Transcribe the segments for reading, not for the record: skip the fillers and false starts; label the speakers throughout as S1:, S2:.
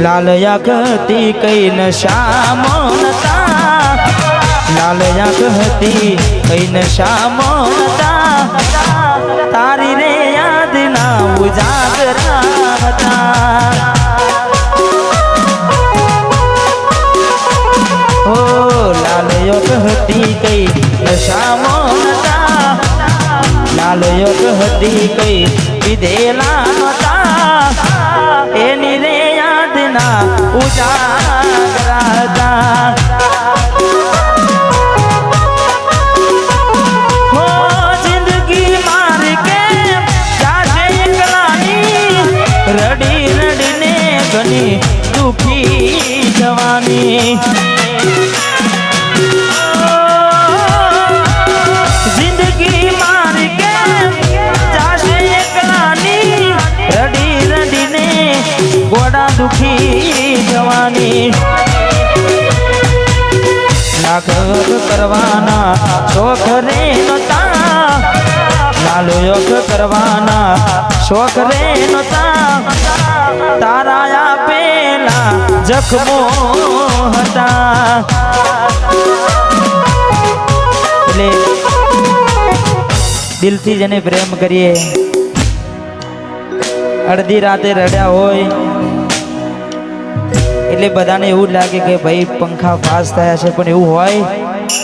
S1: लाल आँखती कई नशा मोनता, लाल आँखती कई नशा मोनता, तारी रे याद ना उजागरा था। ओ लाल आँखती कई नशा मोनता, लाल आँखती कई विधेला नता, एनी रे याद ना उजागरा था। हो जिंदगी मार के जाजे एकलानी, रड़ी रड़ीने घनी दुखी जवानी। जिंदगी मार के जाजे एकलानी, रड़ी रड़ीने गोड़ा दुखी जवानी। लाख करवाना शोख रे नता, लालो योग करवाना शोख रे नता, ताराया पेला जख्मो हता। એટલે દિલથી જેને પ્રેમ કરીએ, અડધી રાતે રડ્યા હોય એટલે બધાને એવું લાગે કે ભાઈ પંખા પાસ થયા છે, પણ એવું હોય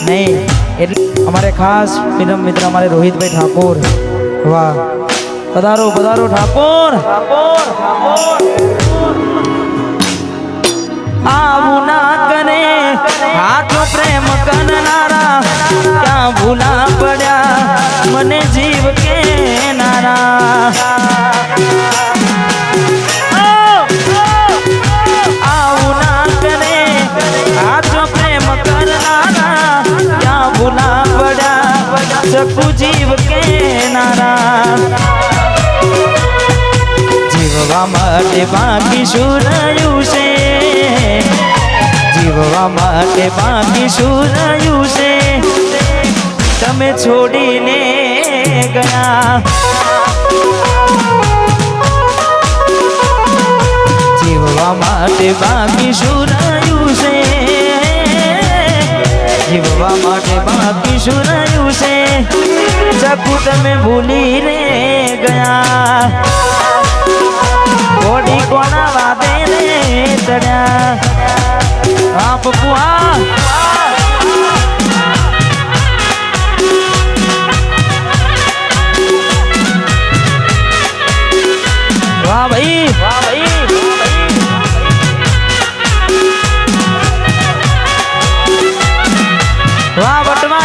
S1: નહીં। એટલે અમારે ખાસ ફિલ્મ મિત્ર અમારે રોહિતભાઈ ઠાકોર, વાહ પધારો પધારો ઠાકોર। આવું ના કરે હાથ પ્રેમ કરનારા, ક્યાં ભૂલા પડ્યા મને જીવ કે નારા। सकू जीव के नारा, जीववा माटे बाकी शुरायु से, जीववा माटे बाकी शुरायु से, तमे छोड़ी ने गया। जीववा माटे बाकी शुरायु से, जीववा माटे बाकी शुरायु से, सकू तमे भूली रे गया। घोड़ी कोना वादे रे चढ़्या, आप पुआ वाह भाई, वाह भाई, वाह बटवा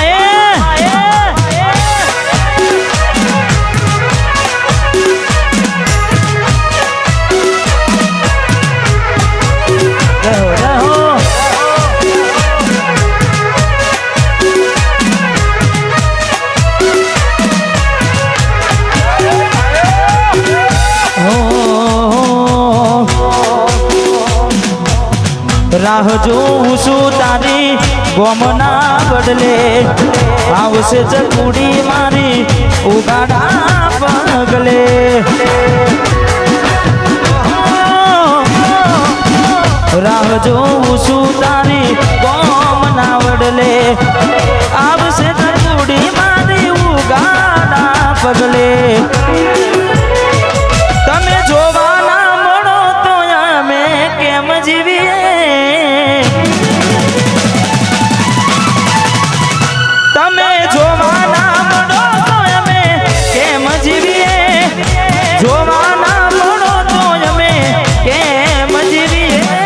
S1: राह जोऊं छुं तारी गोमना बदले, आवशे चकूड़ी मारी उगाड़ा पगले। राह जोऊं छुं तारी गोमना बदले, आवशे चकूड़ी मारी उगाड़ा पगले। तमे जोवाना मळो तो अमे केम जीवीए, तमे जोवाना मळो तो अमे केम जीवीए, जोवाना मळो तो अमे केम जीवीए।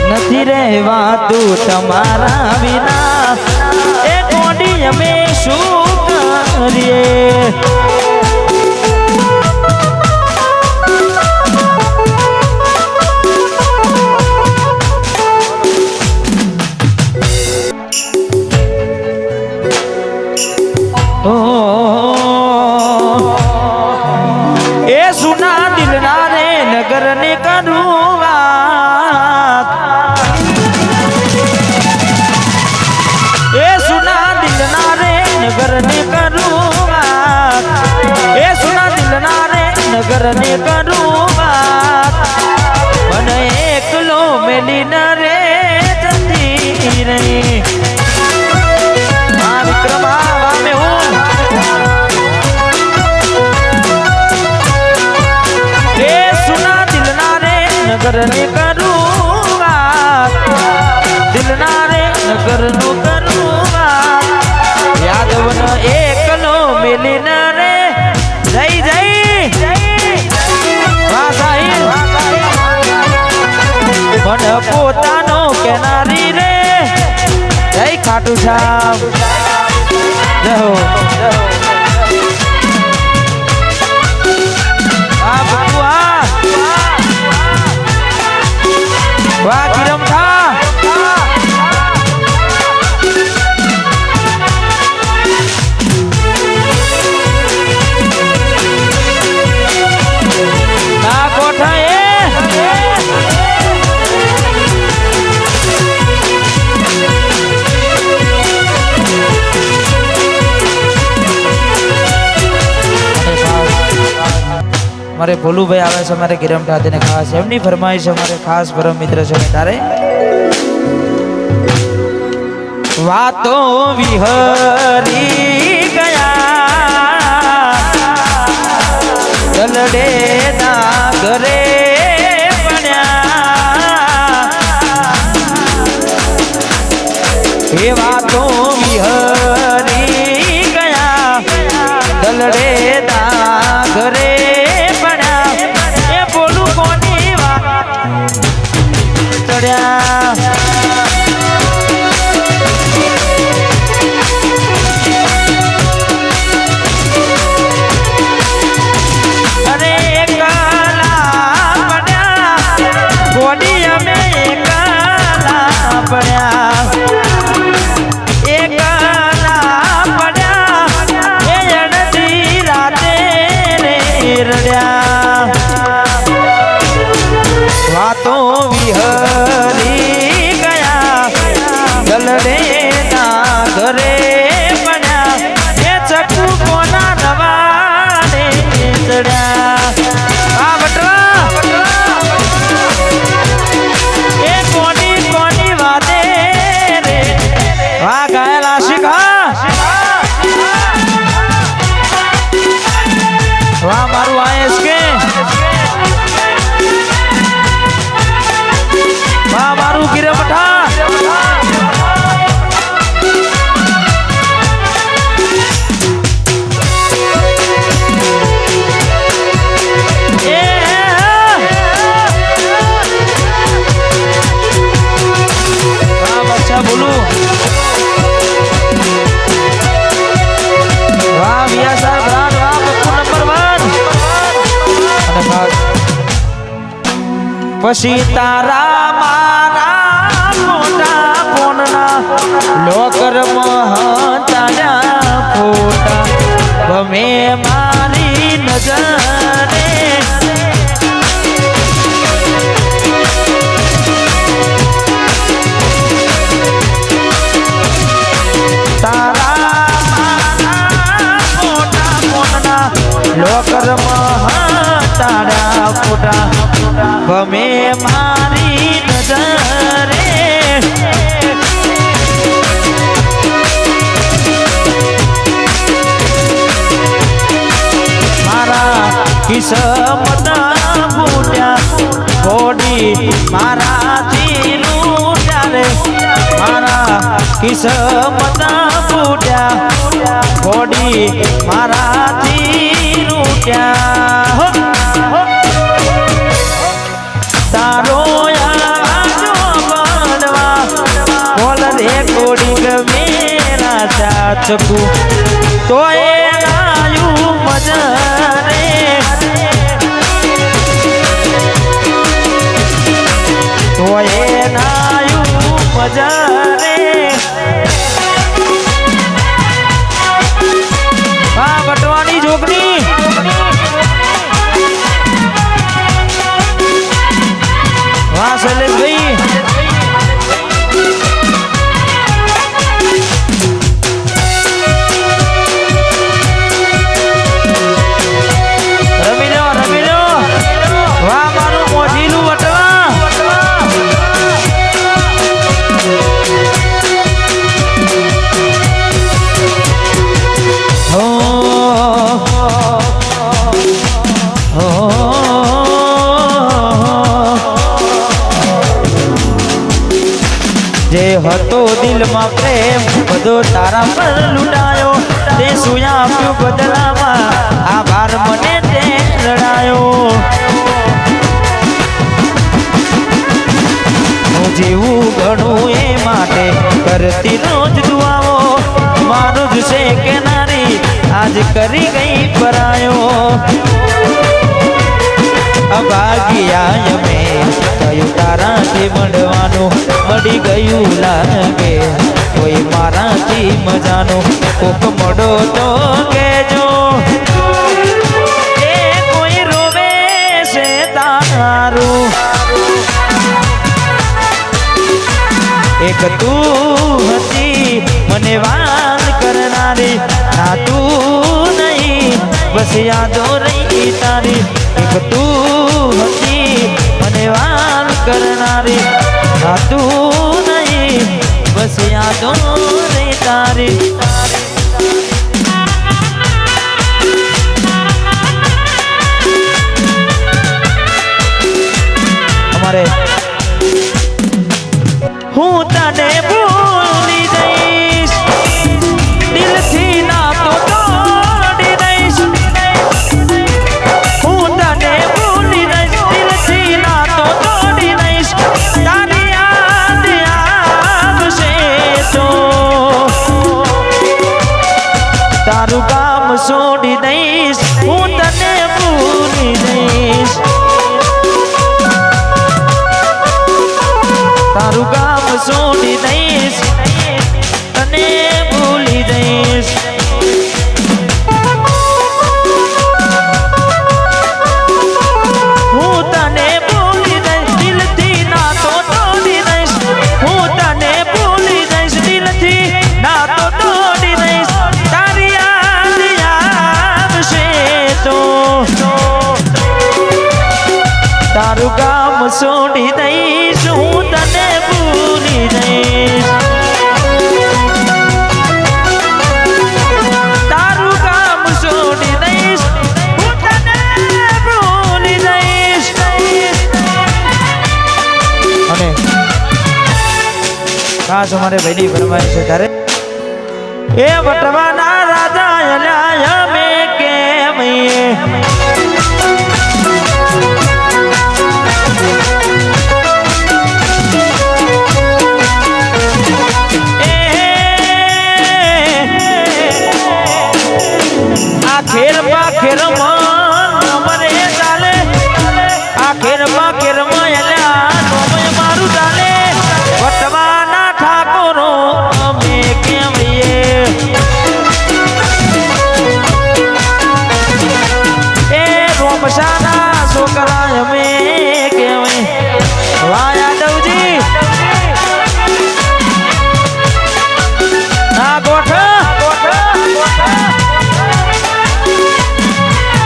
S1: नथी रहेवातुं तमारा विना, ए कोडी अमे शुं करीए। नगर ने करूँ बात, ए सुना दिल ना रे नगर ने करूँ बात। નગર ને કરું વાત મને એકલો મેલી ન રે જતી રહી આ વિક્રમ આવા મે હું રે સુના દિલના રે નગર ને કરું વાત દિલના રે નગર નું કરું વાત યાદવન એકલો મેલી ન રે જય જય મન પોતાનો કેનારી રે જય ખાટુ શ્યામ જય હો આ બુઆ વાહ કિરમ થા ના કોઠા મારે ભોલુભાઈ આવે છે મારે ગિરમ ઠાતીને ખાસ એમની ફરમાઈશ અમારે ખાસ પરમ મિત્ર છે તારે વાતો વિહરી ગયા ગલડે ના ઘરે પડ્યા એ વાતો વિહરી ગયા ગલડે ના ઘરે વાતો વિહરી ગયા ગલડે ના ઘરે પડ્યા એ ચકુ કોના રવાડે ચડ્યા આ બટવા એ કોની કોની વાતે રે વાહ ગાયલા શીખા વાહ મારું આયસ કે વાહ મારું ગિરમઠા બચ્ચા બોલું વાહ મિયા સાહેબ રાન વાહ બપ્પુ નંબર 1 અને પછી તારા મારા મોટા ફોનના લોકર મહતાના ફોટા ગમે મારી નજરે તારા મારા મોટા ફોનના લોકર મહતાના ફોટા ગમે મારી નજરે મારા કિસ્મત ફૂટ્યા ઘોડી મારાથી લૂટ્યા રે મારા કિસ્મત ફૂટ્યા ઘોડી મારાથી લૂટ્યા તારો આજો બનવા બોલ રે કોડી ગમેરા ચાચકુ તો એ આયુ મજરે તો એ નાયુ મજરે આ બટવાની જોગની વાહ શૈલેષભાઈ રમી લેવા મારા પર લૂંટાયો તે શું આપ્યું બદલામાં આભાર મને તે લડાયો હું જીવું ઘણું એ માટે કરતી રોજ દુઆઓ મારું જ છે કે નારી આજ કરી ગઈ પરાયો અભાગ્યા અમે કયું તારાથી મળવાનું મળી ગયું લાગે કોઈ મારાથી મજાનું કોક મળો તો કેજો એ કોઈ રોવે છે તારું એક તું હતી મને વાત કરનારી ના તું નહીં બસ યાદો રહી તારી એક તું હતી મને વાત કરનારી ના તું નહીં બસ યાદો રહી તારી અમારે હું તને ભૂલી જઈશ દિલથી ના તો તોડી દઈશ હું તને ભૂલી જઈશ દિલથી ના તો તોડી દઈશ તારી યાદ આવશે તો તારું કામ છોડી દઈશ હું તને ભૂલી જઈશ તારું કામ છોડી દઈશ તને ભૂલી જઈશ હું તને ભૂલી જઈશ દિલથી ના તો તોડી દઈશ હું તને ભૂલી જઈશ દિલથી ના તો તોડી દઈશ તારી યાદ આવશે તો તારું કામ છોડી દઈશ હું તને ભૂલી જઈશ તારું કામ છોડી દઈશ હું તને ભૂલી જઈશ અને ખાસ અમારે ભાઈની ફરમાઈશ છે તારે એ વટવાના રાજા અલ્યા મેં કેમ ખેરમાં ખેરમાં મને ચાલે આ ખેરમાં ખેરમાં એલા નોમય મારું ચાલે વટવાના ઠાકોરો અમે કેમ એ રોમશાના છોકરા અમે કેમ વાહ યાદવજી ના ગોઠા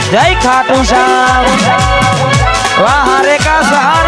S1: जय खाटू श्याम वाह हरे का सहारा